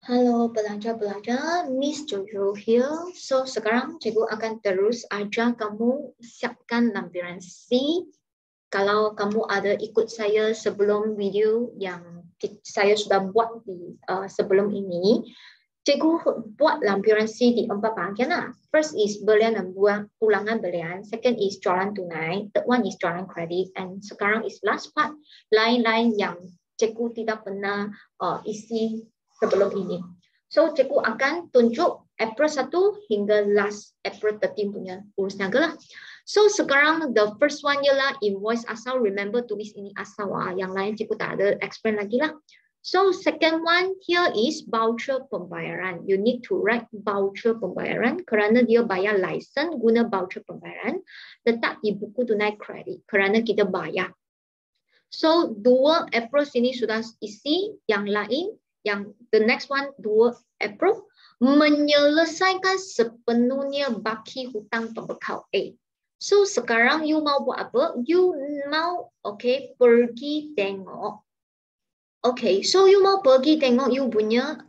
Halo pelajar-pelajar, Miss Jojo here. So sekarang cikgu akan terus ajar kamu siapkan lampiran C. Kalau kamu ada ikut saya sebelum video yang saya sudah buat di sebelum ini, cikgu buat lampiran C di 4 bahagian lah. First is belian dan buang ulangan belian. Second is jualan tunai. Third one is jualan kredit. And sekarang is last part, lain-lain yang cikgu tidak pernah isi sebelum ini. So cikgu akan tunjuk April 1 hingga last April 13 punya urus niaga lah. So sekarang the first one ialah invoice asal. Remember tulis ini asal. Yang lain cikgu tak ada explain lagi lah. So second one here is voucher pembayaran. You need to write voucher pembayaran kerana dia bayar license guna voucher pembayaran. Letak di buku tunai kredit kerana kita bayar. So 2 April sini sudah isi. Yang lain, yang the next one 2 April menyelesaikan sepenuhnya baki hutang pembekal A. So sekarang you mau buat apa? You mau pergi tengok. So you mau pergi tengok you punya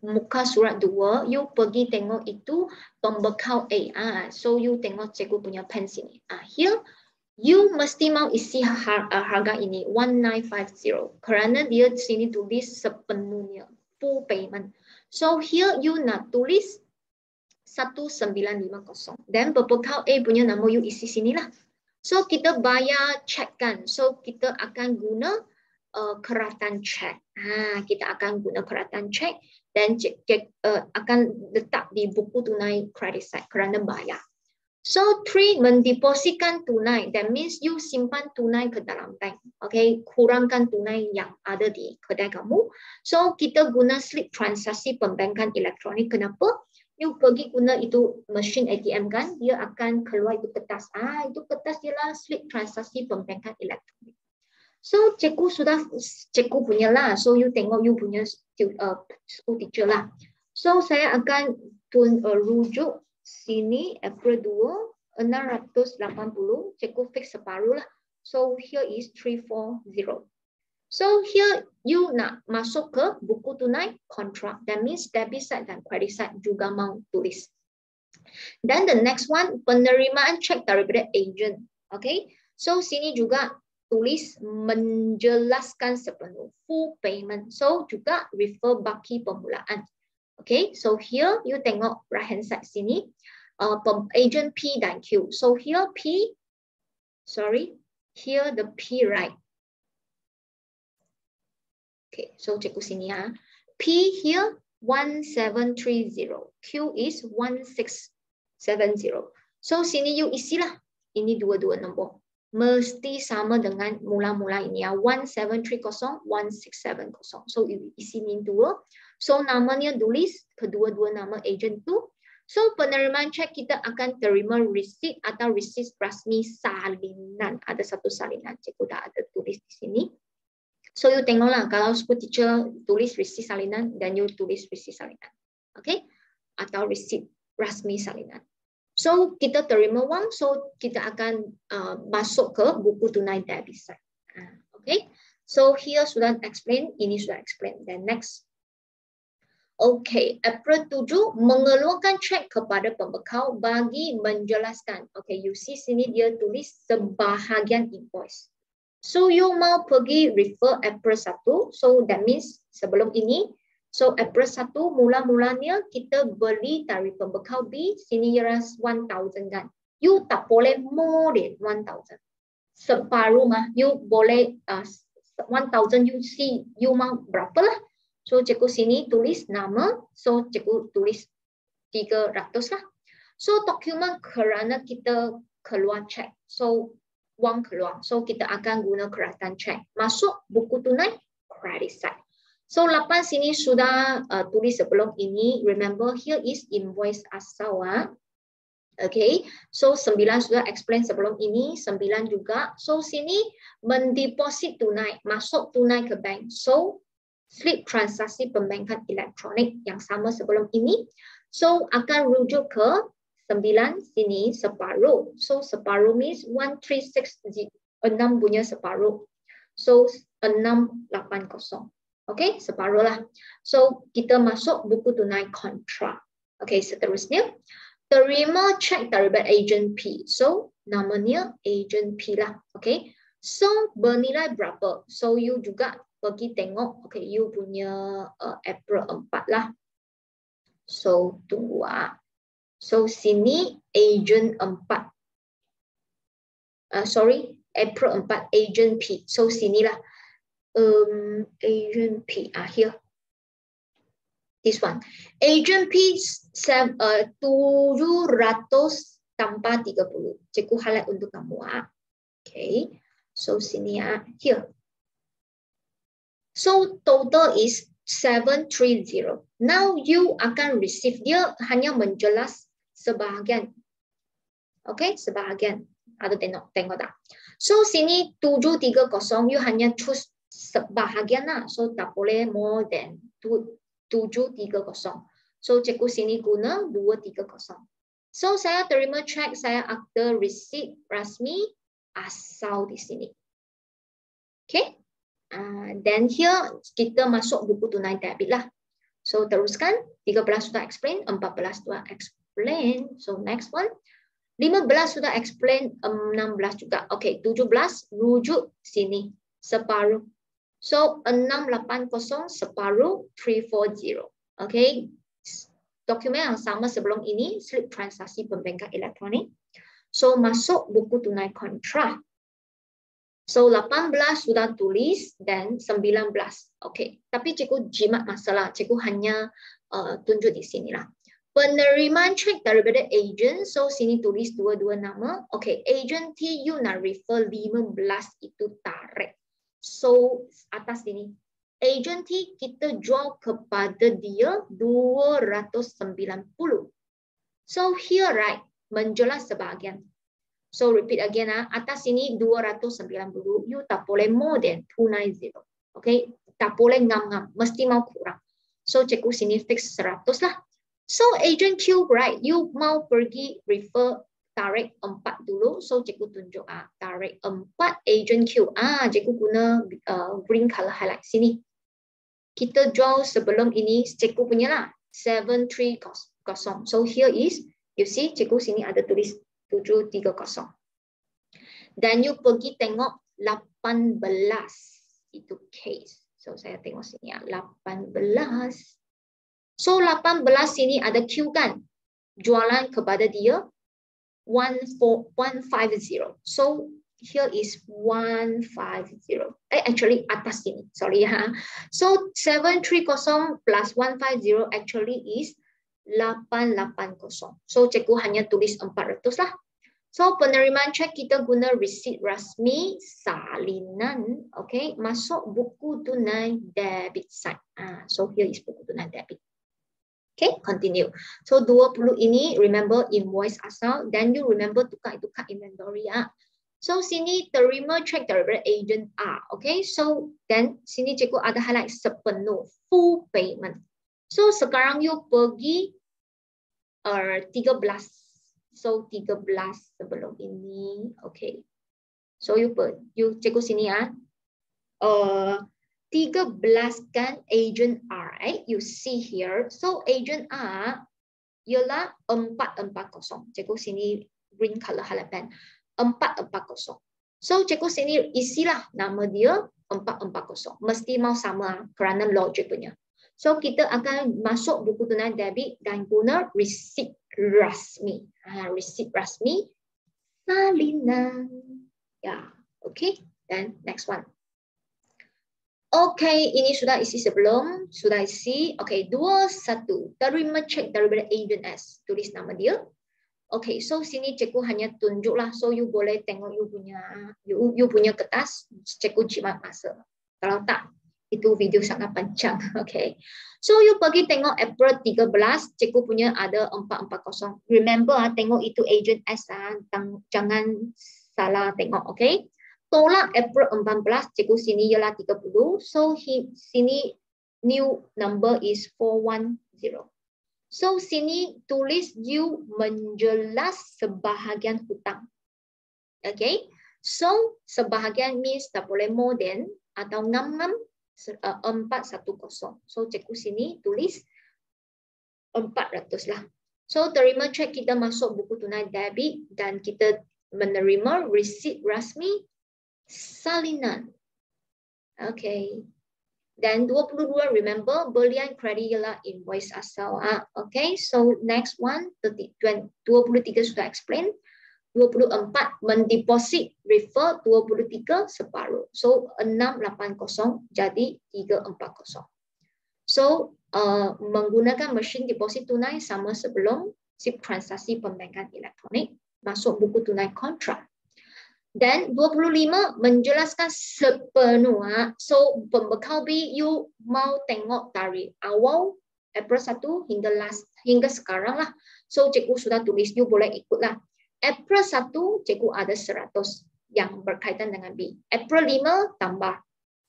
muka surat 2, you pergi tengok itu pembekal A. So you tengok cikgu punya pen sini. Here you mesti mau isi harga ini 1950 kerana dia sini tulis sepenuhnya full payment. So here you nak tulis 1950. Dan pembekal A punya nama you isi sinilah. So kita bayar cek kan. So kita akan guna keratan cek. Kita akan guna keratan cek dan akan letak di buku tunai credit side kerana bayar. So 3 mendepositkan tunai. That means you simpan tunai ke dalam bank. Kurangkan tunai yang ada di kedai kamu. So kita guna slip transaksi pembankan elektronik. Kenapa? You pergi guna itu mesin ATM kan, dia akan keluar itu kertas. Itu kertas ialah slip transaksi pembankan elektronik. So cikgu punya lah. So you tengok you punya school teacher lah. So saya akan rujuk sini April 2 680. Cikgu fix separuh lah. So here is 340. So here you nak masuk ke buku tunai kontrak. That means debit side dan credit side juga mau tulis. Then the next one, penerimaan cek daripada agent. So sini juga tulis menjelaskan sepenuh full payment. So juga refer baki permulaan. So here you tengok right hand side sini agent P dan Q. So here here the P right. So cikgu sini P here 1730. Q is 1670. So sini you isilah. Ini dua-dua nombor. Mesti sama dengan mula-mula ini 1730, 1670. So isi ini 2. So namanya tulis kedua-dua nama agent tu. So penerimaan cek kita akan terima receipt atau receipt rasmi salinan. Ada satu salinan. Cikgu dah ada tulis di sini. So you tengoklah kalau school teacher tulis receipt salinan dan you tulis receipt salinan. Atau receipt rasmi salinan. So kita terima wang, so kita akan masuk ke buku tunai debit side. So here sudah explain, ini sudah explain. Then next. April 7 mengeluarkan cek kepada pembekal bagi menjelaskan. You see sini dia tulis sebahagian invoice. So you mau pergi refer April 1. So that means sebelum ini. So April 1 mula-mulanya kita beli dari pembekal B. Sini ialah 1,000 kan. You tak boleh more than 1,000. Separuh you boleh 1,000 you see you mau berapa lah. So cikgu sini tulis nama. So cikgu tulis 300 lah. So dokumen kerana kita keluar cek. So wang keluar. So kita akan guna keratan cek. Masuk buku tunai credit side. So 8 sini sudah tulis sebelum ini. Remember here is invoice asal. So 9 sudah explain sebelum ini. 9 juga. So sini mendeposit tunai. Masuk tunai ke bank. So slip transaksi pembankan elektronik yang sama sebelum ini. So akan rujuk ke 9 sini separuh. So separuh means 1360. 6 punya separuh. So 680. Okay, separuh lah. So, kita masuk buku tunai kontra. Okay, seterusnya. Terima cek daripada agent P. So, namanya agent P lah. Okay. So, bernilai berapa? So, you juga pergi tengok. Okay, you punya April 4 lah. So, tunggu So, sini agent 4. Sorry, April 4, agent P. So, sinilah. Agent P. Here. This one. Agent P 700 tanpa 30. Cikgu highlight untuk kamu. Okay. So, sini here. So, total is 730. Now, you akan receive. Dia hanya menjelas sebahagian. Okay, sebahagian. Ada tengok tak? So, sini 730. You hanya choose sebahagian lah. So, tak boleh more than 730. So, cikgu sini guna 230. So, saya terima cek, saya akte receipt rasmi asal di sini. Okay. Then here, kita masuk buku tunai debit lah. So, teruskan. 13 sudah explain, 14 sudah explain. So, next one. 15 sudah explain, 16 juga. Okay, 17 rujuk sini. Separuh. So, 680 separuh 340. Okay. Dokumen yang sama sebelum ini, slip transaksi pembayaran elektronik. So, masuk buku tunai kontra. So, 18 sudah tulis dan 19. Okay. Tapi cikgu jimat masalah. Cikgu hanya tunjuk di sini lah. Penerimaan cek daripada agent. So, sini tulis dua-dua nama. Okay. Agent T, you nak refer 15 itu tarik. So, atas sini. Agent T, kita jual kepada dia 290. So, here right, menjelas sebahagian. So, repeat again. Atas sini 290. You tak boleh more than 290. Okay. Tak boleh ngam-ngam. Mesti mau kurang. So, cikgu sini fix 100 lah. So, agent Q, right? You mau pergi refer tarik 4 dulu. So, cikgu tunjuk. Tarik 4 agent Q. Cikgu guna green color highlight sini. Kita jual sebelum ini cikgu punya lah. 730. So, here is, you see, cikgu sini ada tulis 730. Dan you pergi tengok 18. Itu case. So, saya tengok sini 18. So, 18 sini ada Q kan? Jualan kepada dia 150. So, here is 150. Actually, atas sini. Sorry. So, 730 plus 150 actually is 880. So, cikgu hanya tulis 400 lah. So, penerimaan cek kita guna receipt rasmi salinan. Okay, masuk buku tunai debit side. So, here is buku tunai debit. Okay, continue. So, 20 ini remember invoice asal. Then you remember tukar inventory. So, sini terima cek daripada agent A. Okay, so then sini cikgu ada highlight sepenuh. Full payment. So, sekarang you pergi 13. So, 13 sebelum ini. Okay. So, you cikgu sini 13 kan agent R. You see here. So, agent A ialah 440. Cikgu sini green color highlight pen. 440. So, cikgu sini isilah nama dia 440. Mesti mau sama kerana logik punya. So, kita akan masuk buku tunai debit dan guna receipt rasmi. Receipt rasmi salinan. Ya, okay. Dan next one. Okay, ini sudah isi sebelum. Sudah isi. Okay, 21. Terima cek daripada agent S. Tulis nama dia. Okay, so sini cikgu hanya tunjuklah. So, you boleh tengok you punya kertas. Cikgu jimat masa. Kalau tak, itu video sangat panjang. Okay. So, you pergi tengok April 13. Cikgu punya ada 440. Remember, tengok itu agent S. Jangan salah tengok. Okay. Tolak April 14. Cikgu sini ialah 30. So, sini new number is 410. So, sini tulis you menjelas sebahagian hutang. Okay. So, sebahagian means tak boleh more than atau ngam-ngam 410. So cikgu sini tulis 400 lah. So terima cek kita masuk buku tunai debit dan kita menerima receipt rasmi salinan. Okay. Dan 22 remember belian kredit ialah invoice asal. Okay. So next one 23 sudah explain. 24 mendeposit refer 23 separuh. So 680 jadi 340. So menggunakan mesin deposit tunai sama sebelum SIP transaksi pembayaran elektronik masuk buku tunai kontrak. Dan 25 menjelaskan sepenuh. So pembekal B you mau tengok dari awal April 1 hingga sekarang lah. So cikgu sudah tulis, you boleh ikut lah. April 1 cikgu ada 100 yang berkaitan dengan B. April 5 tambah.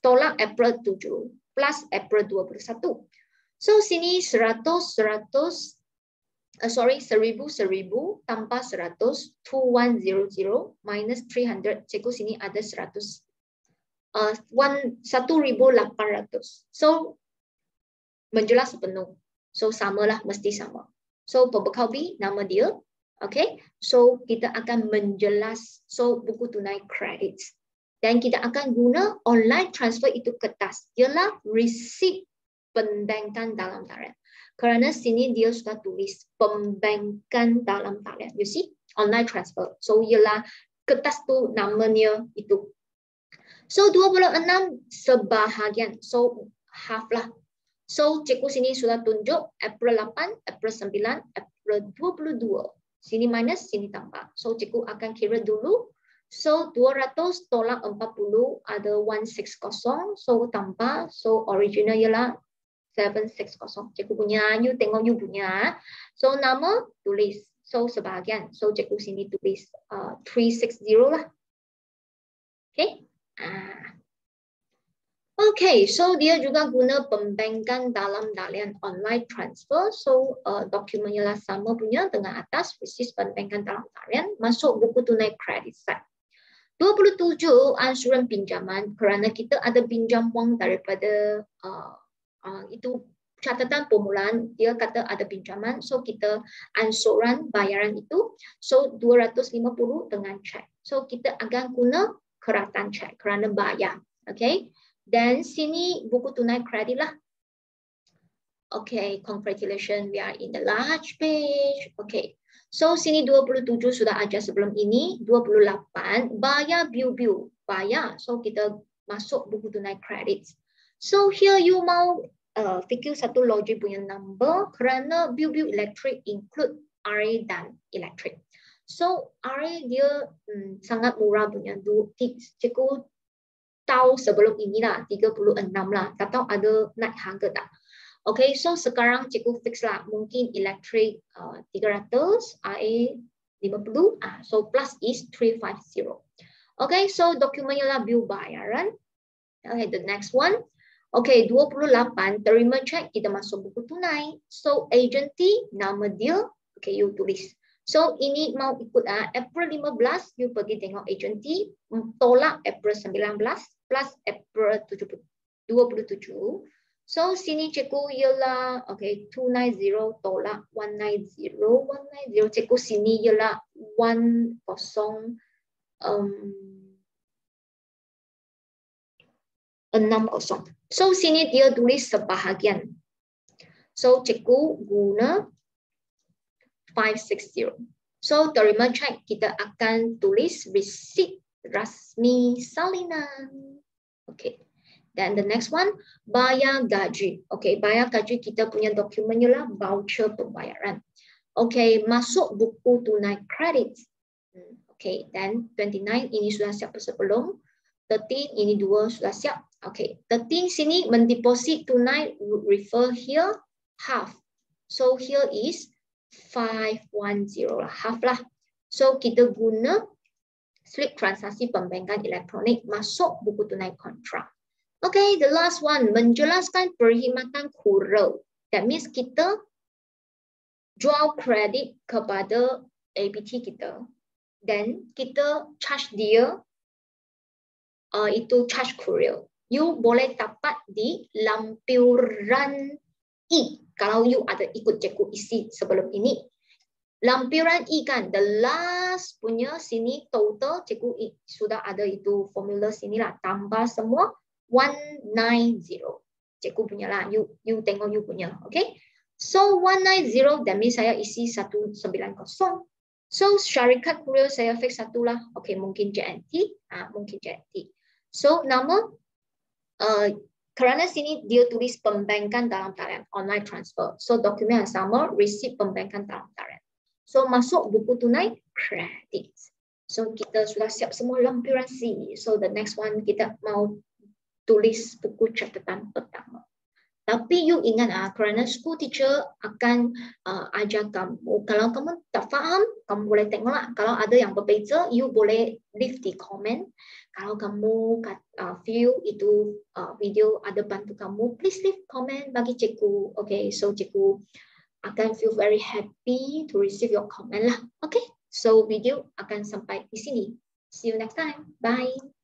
Tolak April 7 plus April 21. So sini 1000 tambah 100 2100 minus 300. Cikgu sini ada 100. 1800. So menjelas sepenuh. So samalah, mesti sama. So pembekal B nama dia. Okay, so kita akan menjelas buku tunai kredit dan kita akan guna online transfer itu kertas ialah receipt pembayaran dalam talian. Kerana sini dia sudah tulis pembayaran dalam talian. You see, online transfer. So ialah kertas tu namanya itu. So 26 sebahagian. So half lah. So cikgu sini sudah tunjuk April 8, April 9, April 22. Sini minus, sini tambah. So cikgu akan kira dulu. So 200 tolak 40 ada 160. So tambah. So original ialah 760. Cikgu punya, you tengok you punya. So nama tulis. So sebahagian. So cikgu sini tulis 360 lah. Okay. Okay, so dia juga guna pembayaran dalam talian online transfer. So dokumennya lah sama punya dengan atas, receipt pembayaran dalam talian masuk buku tunai kredit set. 27 ansuran pinjaman kerana kita ada pinjam wang daripada itu catatan permulaan dia kata ada pinjaman, so kita ansuran bayaran itu. So 250 dengan cek. So kita akan guna keratan cek kerana bayar. Okay. Dan sini buku tunai kredit lah. Okay, congratulations, we are in the large page. Okay, so sini 27 sudah ajar sebelum ini. 28 bayar bil-bil, bayar. So kita masuk buku tunai kredit. So here you mau fikir satu logik punya number kerana bil-bil elektrik include air dan elektrik. So air dia sangat murah punya. Cikgu tahu sebelum inilah 36 lah. Tak tahu ada naik harga tak. Okay, so sekarang cikgu fix lah. Mungkin elektrik 300, air 50. So plus is 350. Okay, so dokumennya lah bil bayaran. Okay, the next one. Okay, 28 terima cek kita masuk buku tunai. So agency nama dia. Okay, you tulis. So ini mau ikut April 15 you pergi tengok agency. Tolak April 19 plus April 27. So sini cikgu ialah okay 290 tolak 190. 190 cikgu sini ialah 10 60. So sini dia tulis sebahagian. So cikgu guna 560. So terima cek kita akan tulis receipt rasmi salinan. Okay. Dan the next one, bayar gaji. Okay, bayar gaji kita punya dokumennya lah voucher pembayaran. Okay, masuk buku tunai kredit. Okay, dan 29 ini sudah siap sebelum. 13 ini 2 sudah siap. Okay, 13 sini mendeposit tunai refer here half. So here is 510 half lah. So kita guna slip transaksi pembayaran elektronik masuk buku tunai kontrak. Okay, the last one menjelaskan perkhidmatan kural. That means kita jual kredit kepada APT kita dan kita charge dia itu charge kural. You boleh dapat di lampiran E. Kalau you ada ikut cikgu isi sebelum ini. Lampiran E kan, the last punya sini total cikgu sudah ada itu formula sini lah. Tambah semua 190. Cikgu punya lah, you tengok you punya. Okay. So 190, that means saya isi 190. So syarikat kuliah saya fix satu lah. Okay, mungkin JNT. Mungkin JNT. So nama, kerana sini dia tulis pembankan dalam talian, online transfer. So dokumen yang sama, receipt pembankan dalam talian. So masuk buku tunai, kredit. So kita sudah siap semua lampiran C. So the next one kita mau tulis buku catatan pertama. Tapi you ingat kerana school teacher akan ajar kamu. Kalau kamu tak faham, kamu boleh tengoklah. Kalau ada yang berbeza, you boleh leave di comment. Kalau kamu feel itu video ada bantu kamu, please leave comment bagi cikgu. Okay, so cikgu akan feel very happy to receive your comment lah. Okay, so video akan sampai di sini. See you next time. Bye.